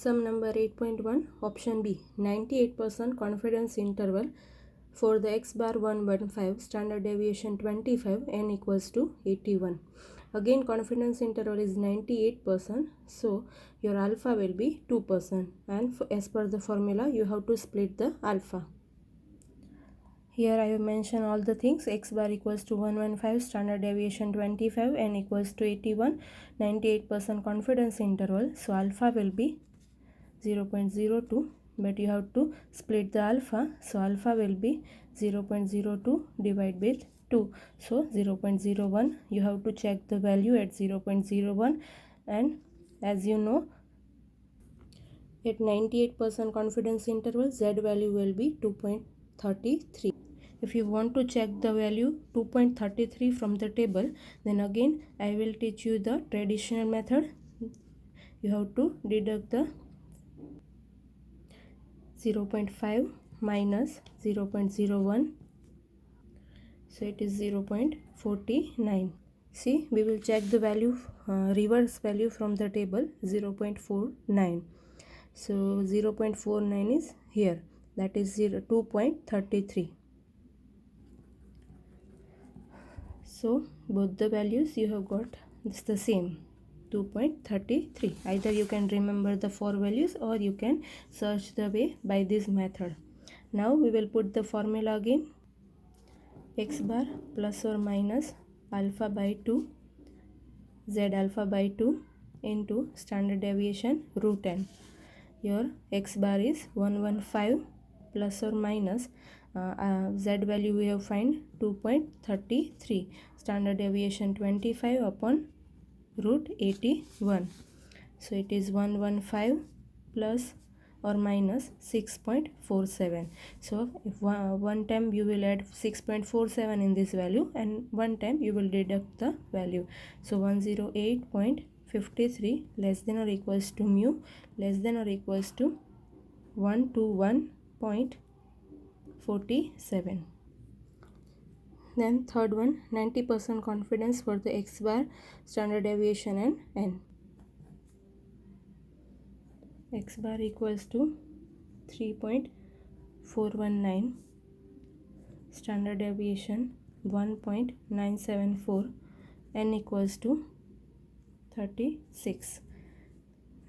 Sum number 8.1, option B, 98% confidence interval for the x bar 115, standard deviation 25, n equals to 81. Again, confidence interval is 98%, so your alpha will be 2%, and as per the formula you have to split the alpha. Here I have mentioned all the things. X bar equals to 115, standard deviation 25, n equals to 81, 98% confidence interval, so alpha will be 0.02, but you have to split the alpha, so alpha will be 0.02 divided with 2, so 0.01. you have to check the value at 0.01, and as you know, at 98% confidence interval, z value will be 2.33. If you want to check the value 2.33 from the table, then again I will teach you the traditional method. You have to deduct the 0.5 minus 0.01, so it is 0.49. See, we will check the value, reverse value from the table, 0.49. So 0.49 is here, that is 2.33. So both the values you have got, it's the same, 2.33. Either you can remember the 4 values or you can search the way by this method. Now we will put the formula again. X bar plus or minus alpha by 2, z alpha by 2 into standard deviation root n. Your x bar is 115 plus or minus z value we have find 2.33, standard deviation 25 upon root 81, so it is 115 plus or minus 6.47. so if one time you will add 6.47 in this value, and one time you will deduct the value, so 108.53 less than or equals to mu less than or equals to 121.47. Then third one, 90% confidence for the x bar, standard deviation and n. X bar equals to 3.419, standard deviation 1.974, n equals to 36.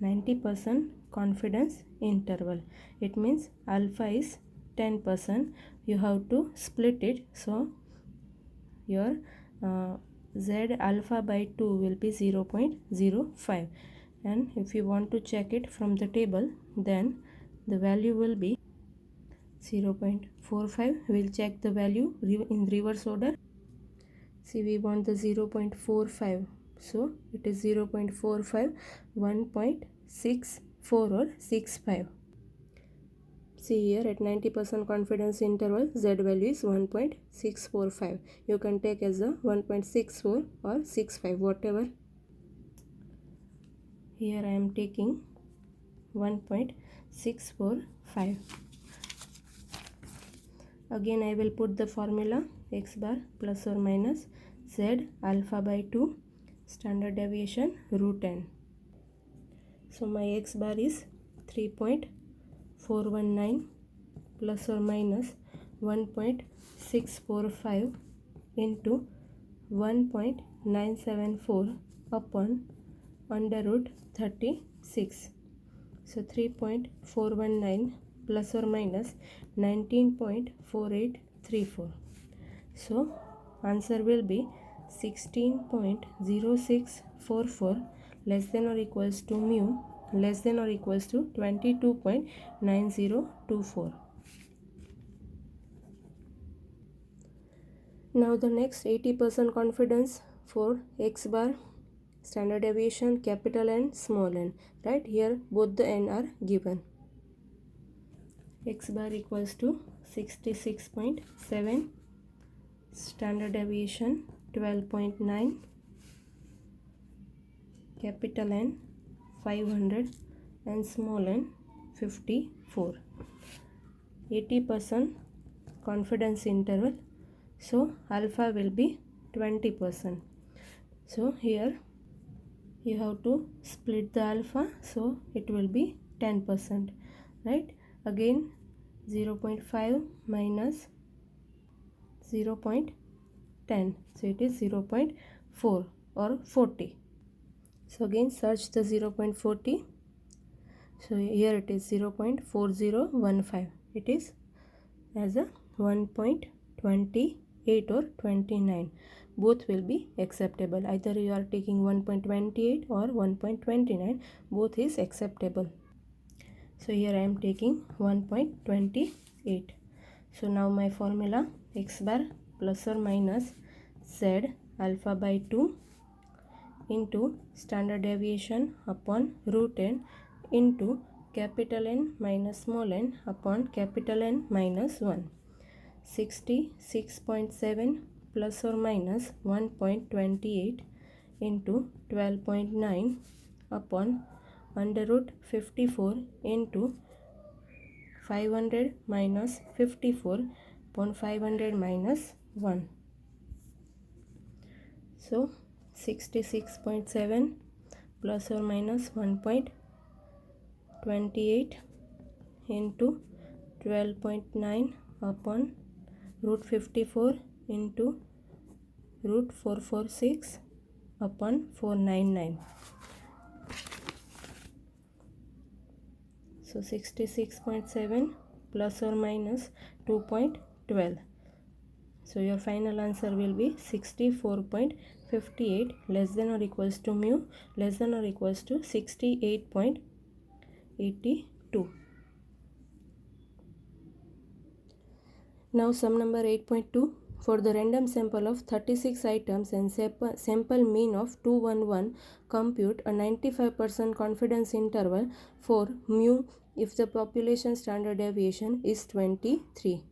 90% confidence interval, it means alpha is 10%. you have to split it, so your z alpha by 2 will be 0.05, and if you want to check it from the table, then the value will be 0.45. we'll check the value in reverse order. See, we want the 0.45, so it is 0.45, 1.64 or 65. See here, at 90% confidence interval, z value is 1.645. You can take as a 1.64 or 65, whatever. Here I am taking 1.645. Again I will put the formula, x bar plus or minus z alpha by 2, standard deviation root n. So my x bar is 3.419 plus or minus 1.645 into 1.974 upon under root 36. So 3.419 plus or minus 19.4834. So answer will be 16.0644 less than or equals to mu less than or equals to 22.9024. Now the next 80% confidence for x bar, standard deviation capital N small n, right? Here both the n are given. X bar equals to 66.7, standard deviation 12.9, capital N 500 and small n 54. 80% confidence interval, so alpha will be 20%. So here you have to split the alpha, so it will be 10%, right? Again 0.5 minus 0.10, so it is 0.4 or 40. So again search the 0.40. So here it is 0.4015. It is as a 1.28 or 29. Both will be acceptable. Either you are taking 1.28 or 1.29. Both is acceptable. So here I am taking 1.28. So now my formula, x bar plus or minus z alpha by 2 into standard deviation upon root n into capital N minus small n upon capital N minus 1. 66.7 plus or minus 1.28 into 12.9 upon under root 54 into 500 minus 54 upon 500 minus 1. So 66.7 plus or minus 1.28 into 12.9 upon root 54 into root 446 upon 499. So 66.7 plus or minus 2.12. So your final answer will be 64.58 less than or equals to mu less than or equals to 68.82. Now sum number 8.2. For the random sample of 36 items and sample mean of 211, compute a 95% confidence interval for mu if the population standard deviation is 23.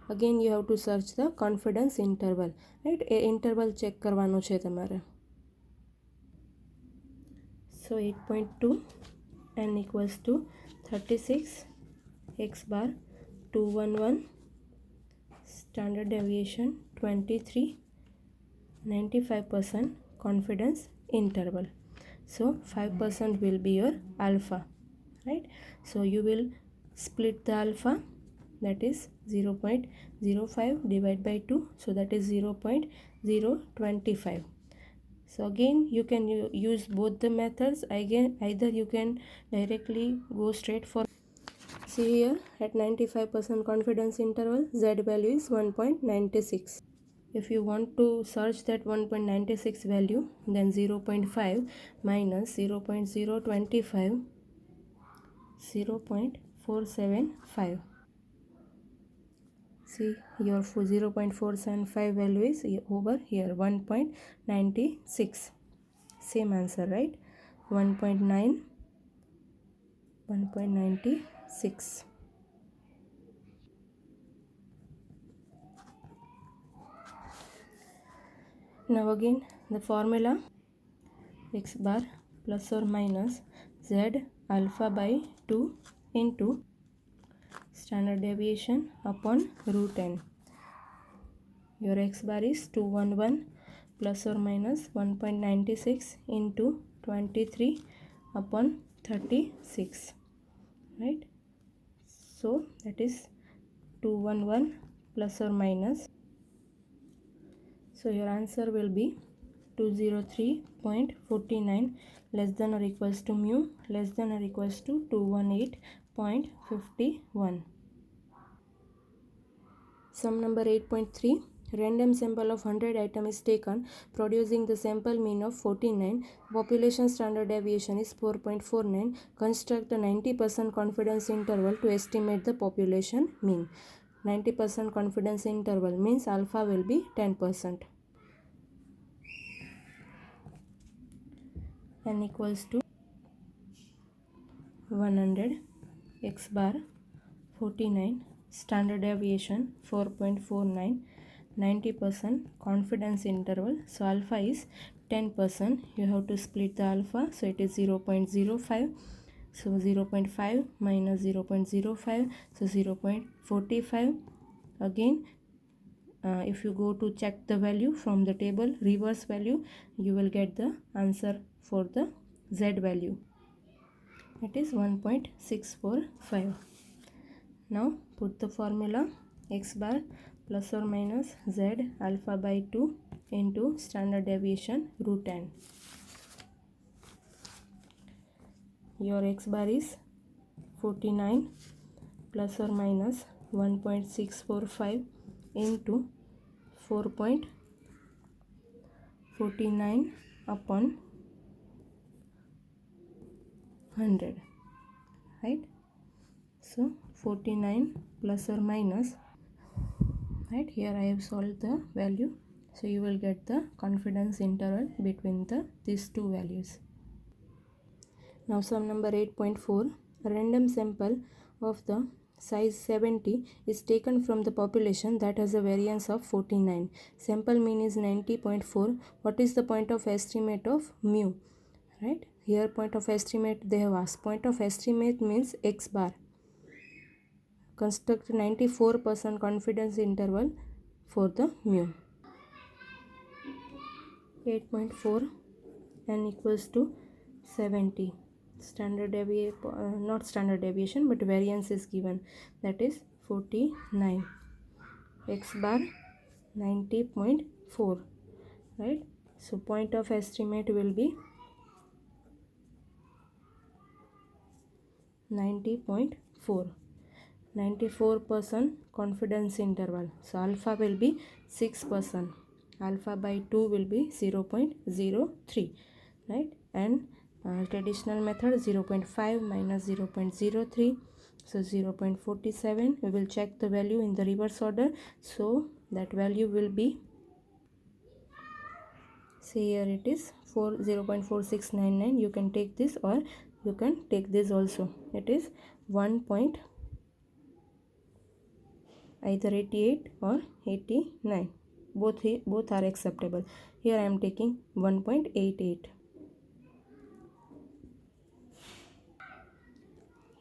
Again you have to search the confidence interval, right? Interval check करवानो छे तमारे. So 8.2 n equals to 36 x bar 211 standard deviation 23 95% confidence interval. So 5% will be your alpha, right? So you will split the alpha, that is 0.05 divided by 2, so that is 0.025. So again you can use both the methods. Again either you can directly go straight for, see here at 95% confidence interval z value is 1.96. If you want to search that 1.96 value, then 0.5 minus 0.025, 0.475. See your 0.475 value is over here 1.96. Same answer, right? 1.96. Now again the formula, x bar plus or minus z alpha by 2 into standard deviation upon root n. Your x bar is 211 plus or minus 1.96 into 23 upon 36, right? So that is 211 plus or minus, so your answer will be 203.49 less than or equals to mu less than or equals to 218.51. Sum number 8.3. Random sample of 100 item is taken, producing the sample mean of 49. Population standard deviation is 4.49. Construct the 90% confidence interval to estimate the population mean. 90% confidence interval means alpha will be 10%. N equals to 100, x bar 49, standard deviation 4.49, 90% confidence interval. So alpha is 10%. You have to split the alpha, so it is 0.05. So 0.5 minus 0.05, so 0.45. Again if you go to check the value from the table, reverse value, you will get the answer for the z value. it is 1.645. Now put the formula x bar plus or minus z alpha by 2 into standard deviation root n. Your x bar is 49 plus or minus 1.645 into 4.49 upon 100, right? So 49 plus or minus, right? Here I have solved the value, so you will get the confidence interval between these two values. Now sum number 8.4. A random sample of the size 70 is taken from the population that has a variance of 49. Sample mean is 90.4. What is the point of estimate of mu? Right? Here point of estimate they have asked. Point of estimate means x bar. Construct 94% confidence interval for the mu. 8.4 n equals to 70. Standard deviation, not standard deviation, but variance is given, that is 49. X bar 90.4, right? So point of estimate will be 90.4. 94% confidence interval, so alpha will be 6%, alpha by 2 will be 0.03, right? And traditional method 0.5 minus 0.03, so 0.47. we will check the value in the reverse order, so that value will be, say here it is 0.4699. you can take this or you can take this also, it is 1. Either 88 or 89, both are acceptable. Here I am taking 1.88.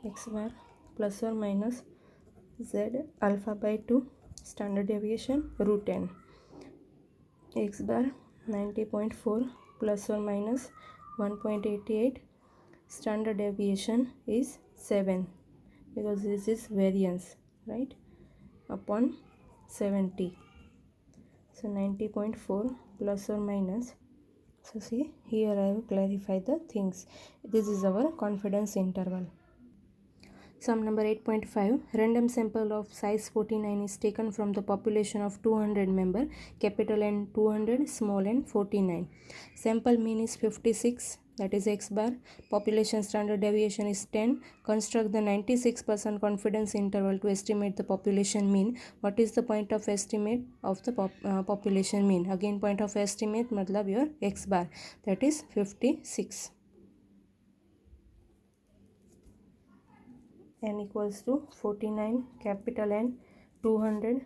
X bar plus or minus z alpha by 2 standard deviation root n. X bar 90.4 plus or minus 1.88, standard deviation is 7 because this is variance, right, upon 70. So 90.4 plus or minus, so see here I have clarified the things. This is our confidence interval. Sum number 8.5. Random sample of size 49 is taken from the population of 200 member, capital N 200, small n 49. Sample mean is 56, that is x bar. Population standard deviation is 10. Construct the 96% confidence interval to estimate the population mean. What is the point of estimate of the population mean? Again point of estimate matlab your x bar, that is 56. N equals to 49, capital N 200,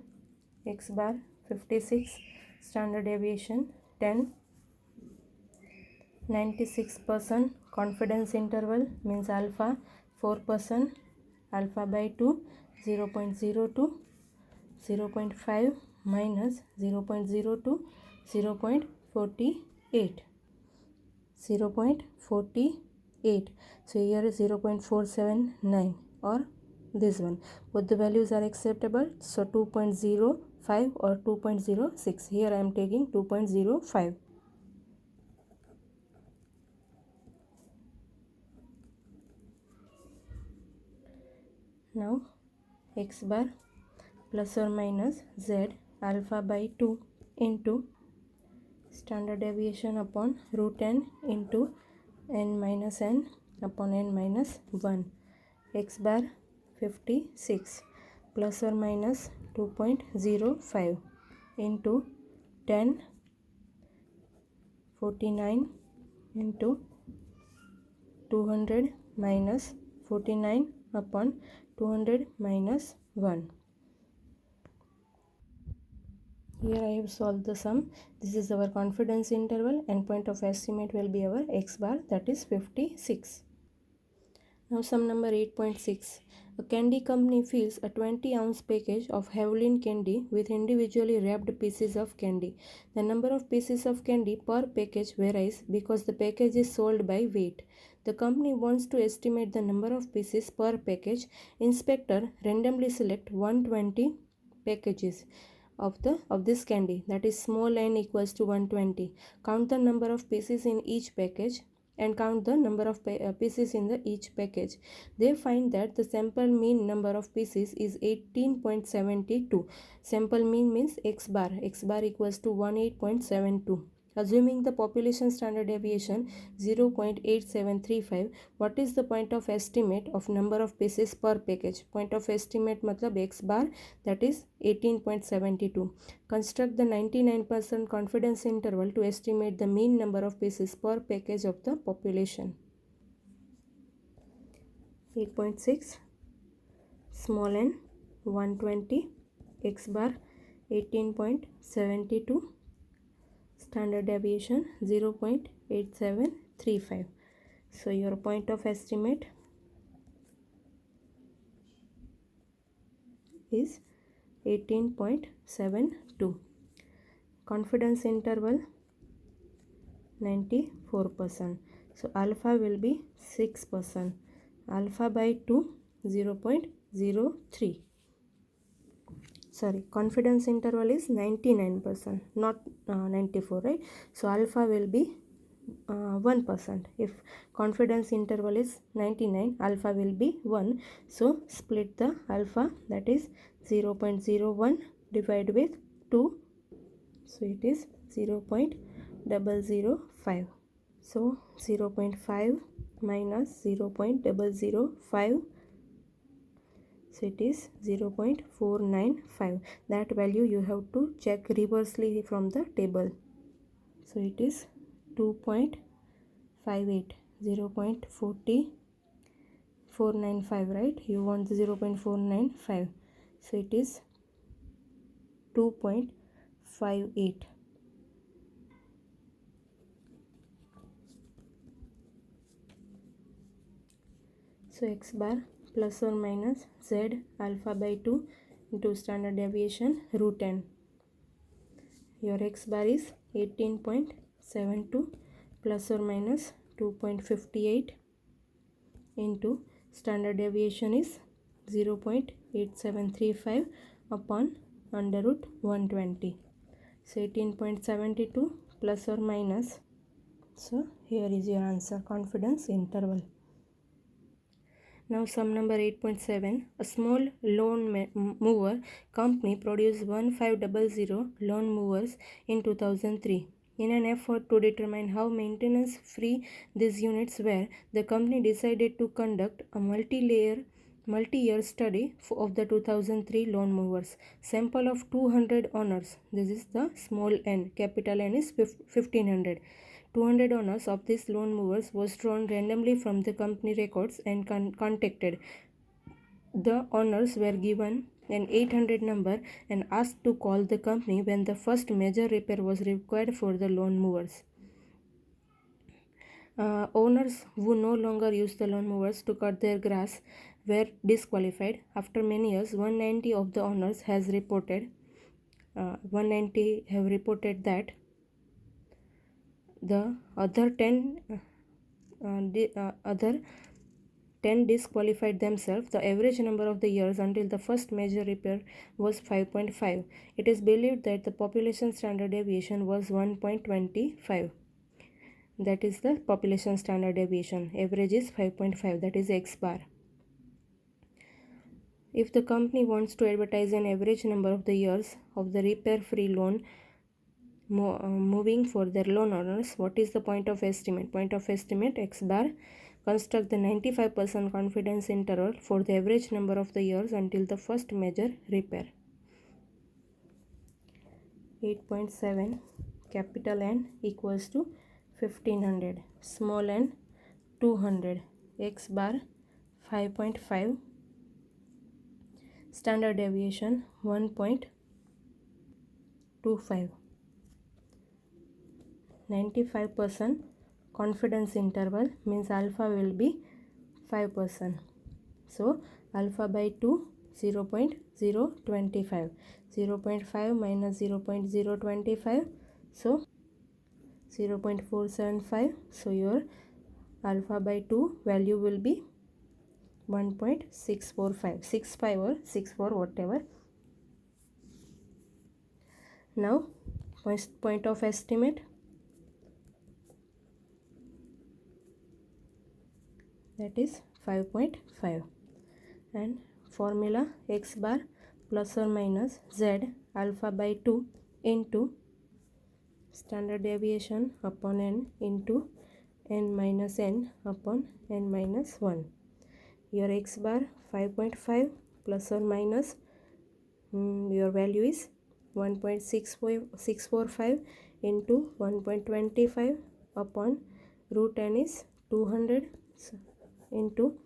x bar 56, standard deviation 10. 96% confidence interval means alpha 4%, alpha by 2 0.02, 0.5 minus 0.02, 0.48, 0.48. so here is 0.479 or this one. Both the values are acceptable, so 2.05 or 2.06. here I am taking 2.05. Now x bar plus or minus z alpha by 2 into standard deviation upon root n into n minus n upon n minus 1. X bar 56 plus or minus 2.05 into 10 49 into 200 minus 49 upon 200 minus 1. Here I have solved the sum. This is our confidence interval and point of estimate will be our x bar, that is 56. Now sum number 8.6. A candy company fills a 20-ounce package of Haviland candy with individually wrapped pieces of candy. The number of pieces of candy per package varies because the package is sold by weight. The company wants to estimate the number of pieces per package. Inspector randomly select 120 packages of this candy, that is small n equals to 120. Count the number of pieces in each package and count the number of pieces in each package. They find that the sample mean number of pieces is 18.72. Sample mean means x bar equals to 18.72. Assuming the population standard deviation 0.8735, what is the point of estimate of number of pieces per package? Point of estimate matlab x bar, that is 18.72. Construct the 99% confidence interval to estimate the mean number of pieces per package of the population. 8.6 small n 120, x bar 18.72, standard deviation 0.8735. So your point of estimate is 18.72. Confidence interval 94%. So alpha will be 6%. Alpha by 2 0.03. Sorry, confidence interval is 99%, not 94, right? So alpha will be 1%. If confidence interval is 99, alpha will be 1. So split the alpha, that is 0.01 divided with 2. So it is 0.005. So 0.5 minus 0.005. So it is 0.495. That value you have to check reversely from the table. So it is 2.58, 0.495, right? You want 0.495. So it is 2.58. So x bar plus or minus z alpha by 2 into standard deviation root n. Your x bar is 18.72 plus or minus 2.58 into standard deviation is 0.8735 upon under root 120. So 18.72 plus or minus. So here is your answer, confidence interval. Now sum number 8.7. A small lawn mower company produced 1500 lawn mowers in 2003. In an effort to determine how maintenance free these units were, the company decided to conduct a multi-year study of the 2003 lawn mowers. Sample of 200 owners, this is the small n, capital N is 1500. 200 owners of these lawn mowers was drawn randomly from the company records and contacted. The owners were given an 800 number and asked to call the company when the first major repair was required for the lawn mowers. Owners who no longer used the lawn mowers to cut their grass were disqualified. After many years, 190 of the owners have reported that the other 10 disqualified themselves. The average number of the years until the first major repair was 5.5. It is believed that the population standard deviation was 1.25. That is the population standard deviation. Average is 5.5, that is x bar. If the company wants to advertise an average number of the years of the repair-free lawn moving for their loan owners, what is the point of estimate? Point of estimate x bar. Construct the 95% confidence interval for the average number of the years until the first major repair. 8.7. Capital N equals to 1500, small n 200, x bar 5.5, standard deviation 1.25. 95% confidence interval means alpha will be 5%. So alpha by 2 0.025. 0.5 minus 0.025, so 0.475. So your alpha by 2 value will be 1.645, 65 or 64 whatever. Now point of estimate, that is 5.5, and formula x bar plus or minus z alpha by 2 into standard deviation upon n into n minus n upon n minus 1. Your x bar 5.5 plus or minus your value is 1.645 into 1.25 upon root n is 200 into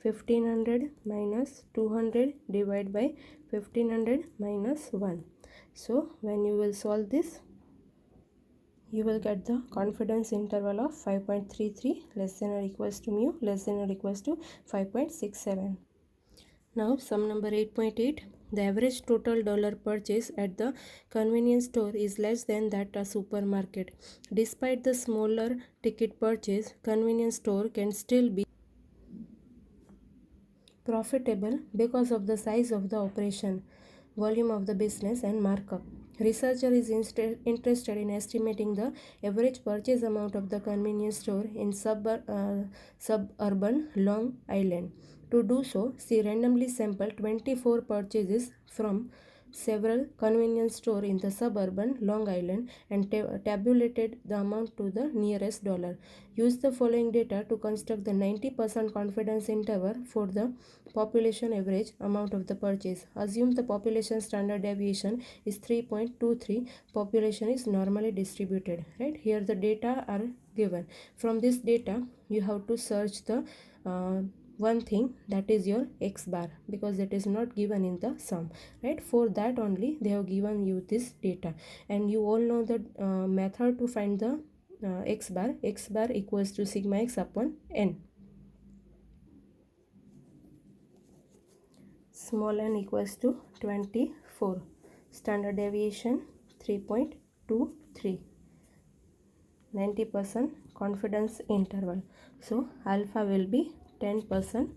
1500 minus 200 divided by 1500 minus 1. So when you will solve this, you will get the confidence interval of 5.33 less than or equals to mu less than or equals to 5.67. Now sum number 8.8. The average total dollar purchase at the convenience store is less than that at supermarket. Despite the smaller ticket purchase, convenience store can still be profitable because of the size of the operation, volume of the business and markup. Researcher is interested in estimating the average purchase amount of the convenience store in suburban Long Island. To do so, she randomly sampled 24 purchases from several convenience stores in the suburban Long Island and tabulated the amount to the nearest dollar. Use the following data to construct the 90% confidence interval for the population average amount of the purchase. Assume the population standard deviation is 3.23. Population is normally distributed. Right here the data are given. From this data you have to search the one thing, that is your x bar, because it is not given in the sum. Right, for that only they have given you this data, and you all know the method to find the x bar. X bar equals to sigma x upon n. Small n equals to 24. Standard deviation 3.23. 90% confidence interval. So alpha will be 10%.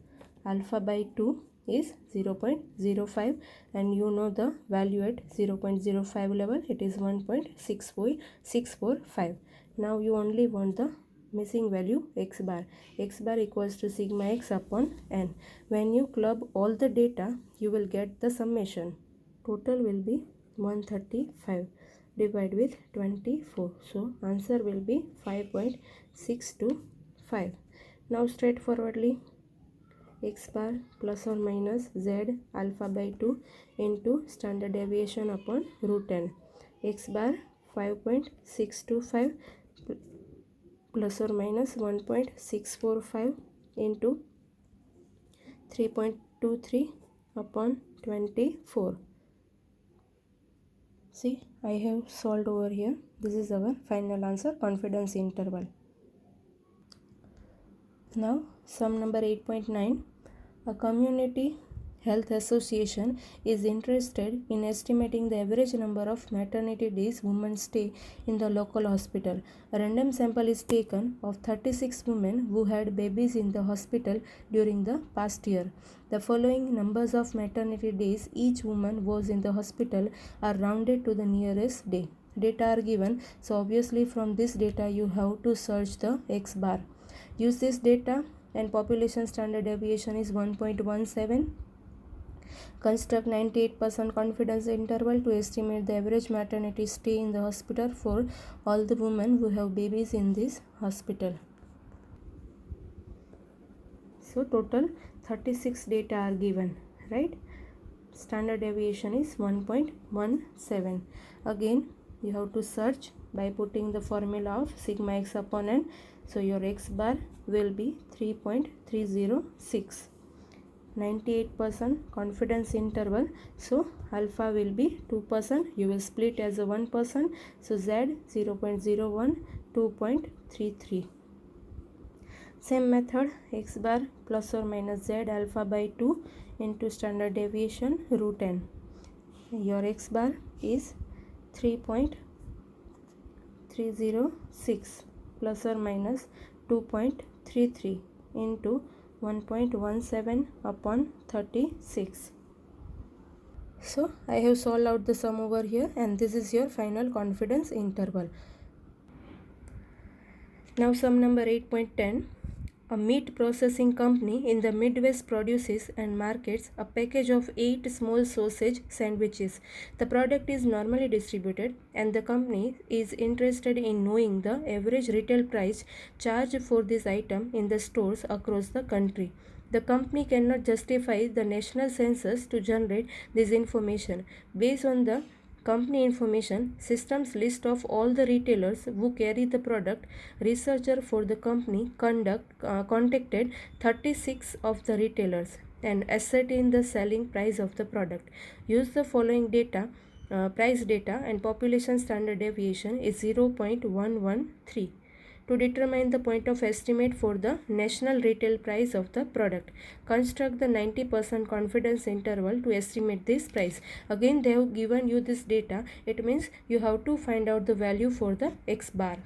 Alpha by 2 is 0.05, and you know the value at 0.05 level, it is 1.645. Now you only want the missing value x bar. X bar equals to sigma x upon n. When you club all the data, you will get the summation. Total will be 135 divided with 24. So answer will be 5.625. Now straightforwardly, x bar plus or minus z alpha by 2 into standard deviation upon root n. X bar 5.625 plus or minus 1.645 into 3.23 upon 24. See, I have solved over here. This is our final answer, confidence interval. Now sum number 8.9. A community health association is interested in estimating the average number of maternity days women stay in the local hospital. A random sample is taken of 36 women who had babies in the hospital during the past year. The following numbers of maternity days each woman was in the hospital are rounded to the nearest day. Data are given, so obviously from this data you have to search the x bar. Use this data, and population standard deviation is 1.17. Construct 98% confidence interval to estimate the average maternity stay in the hospital for all the women who have babies in this hospital. So total 36 data are given, right? Standard deviation is 1.17. Again you have to search by putting the formula of sigma x upon n. So your x bar will be 3.306. 98% confidence interval, so alpha will be 2%. You will split as a 1%, so z 0.01, 2.33. Same method, x bar plus or minus z alpha by 2 into standard deviation root n. Your x bar is 3.306 plus or minus 2.33. 1.33 into 1.17 upon 36. So I have solved out the sum over here, and this is your final confidence interval. Now sum number 8.10. A meat processing company in the Midwest produces and markets a package of 8 small sausage sandwiches. The product is normally distributed, and the company is interested in knowing the average retail price charged for this item in the stores across the country. The company cannot justify the national census to generate this information. Based on the company information systems list of all the retailers who carry the product, researcher for the company contacted 36 of the retailers and ascertained the selling price of the product. Use the following data, price data, and population standard deviation is 0.113 to determine the point of estimate for the national retail price of the product. Construct the 90% confidence interval to estimate this price. Again, they have given you this data. It means you have to find out the value for the X bar.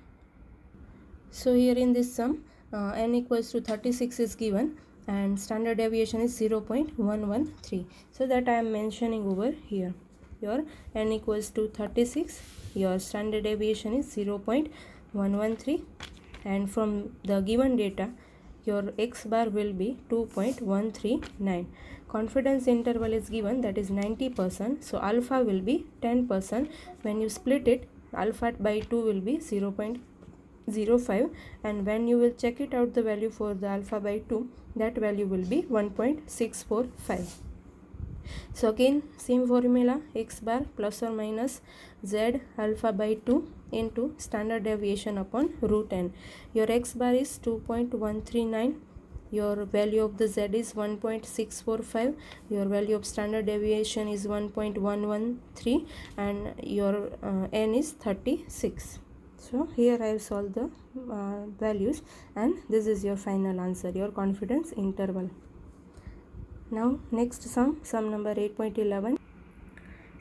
So here in this sum, n equals to 36 is given and standard deviation is 0.113. So that I am mentioning over here. Your n equals to 36, your standard deviation is 0.113, and from the given data your X bar will be 2.139. Confidence interval is given, that is 90%, so alpha will be 10%. When you split it, alpha by 2 will be 0.05, and when you will check it out the value for the alpha by 2, that value will be 1.645. So again same formula, X bar plus or minus Z alpha by 2 into standard deviation upon root n. Your X bar is 2.139, your value of the Z is 1.645, your value of standard deviation is 1.113, and your n is 36. So here I have solved the values, and this is your final answer, your confidence interval. Now next sum number 8.11.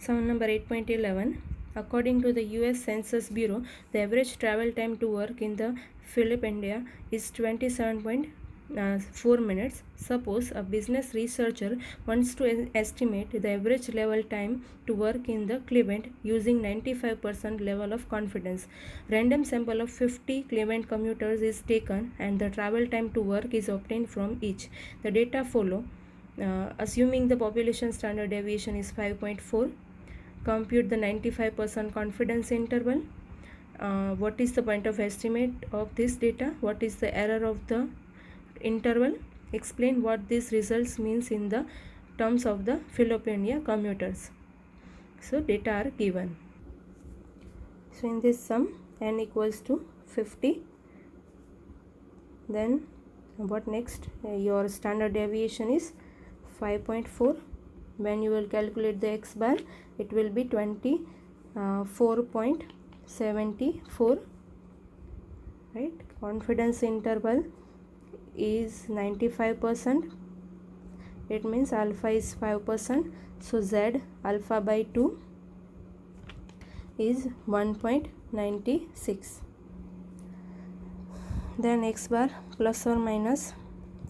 Sum number 8.11. According to the US Census Bureau, the average travel time to work in the Philippines is 27.4 minutes. Suppose a business researcher wants to estimate the average level time to work in the Cleveland using 95% level of confidence. Random sample of 50 Cleveland commuters is taken and the travel time to work is obtained from each. The data follow. Assuming the population standard deviation is 5.4, compute the 95% confidence interval. What is the point of estimate of this data? What is the error of the interval? Explain what these results means in the terms of the Philopedia commuters. So data are given. So in this sum, n equals to 50. Then what next? Your standard deviation is 5.4. When you will calculate the X bar, it will be 24.74, right? Confidence interval is 95%. It means alpha is 5%, so Z alpha by 2 is 1.96. Then X bar plus or minus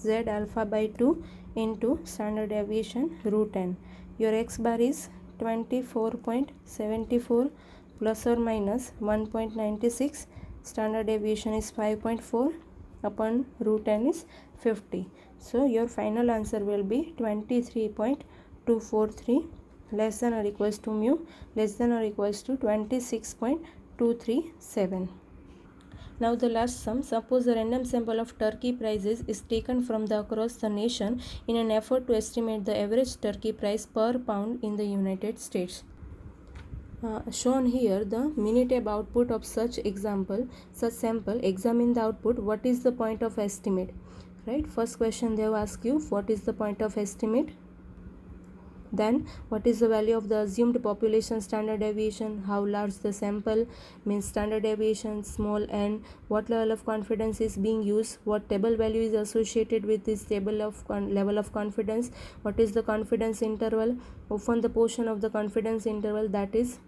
Z alpha by 2 into standard deviation root n. Your X bar is 24.74 plus or minus 1.96. Standard deviation is 5.4 upon root n is 50. So your final answer will be 23.243, less than or equals to mu, less than or equals to 26.237. Now the last sum. Suppose a random sample of turkey prices is taken from across the nation in an effort to estimate the average turkey price per pound in the United States. Shown here the Minitab output of such sample. Examine the output. What is the point of estimate? Right. First question they have asked you, what is the point of estimate? Then what is the value of the assumed population standard deviation? How large the sample, means standard deviation small n. What level of confidence is being used? What table value is associated with this table of level of confidence? What is the confidence interval? Often the portion of the confidence interval that is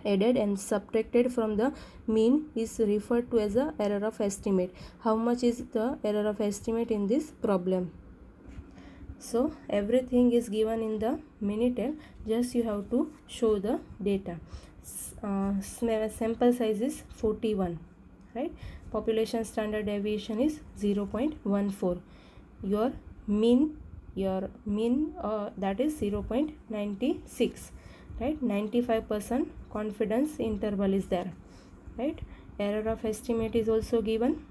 added and subtracted from the mean is referred to as the error of estimate. How much is the error of estimate in this problem? So everything is given in the Minitab, just you have to show the data. Sample size is 41, right? Population standard deviation is 0.14. Your mean that is 0.96, right? 95% confidence interval is there, right? Error of estimate is also given,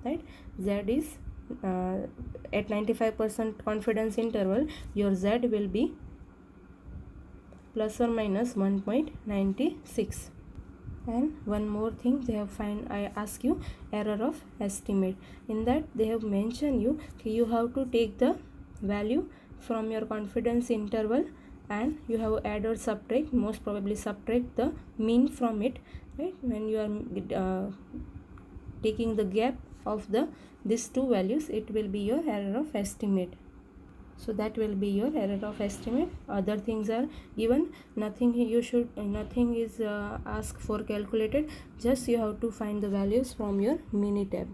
right? Z is at 95% confidence interval, your Z will be plus or minus 1.96. And one more thing they have I ask you error of estimate. In that they have mentioned you have to take the value from your confidence interval and you have add or subtract, most probably subtract the mean from it, right? When you are taking the gap of these two values, it will be your error of estimate. So that will be your error of estimate. Other things are given, nothing is asked for calculated, just you have to find the values from your Minitab.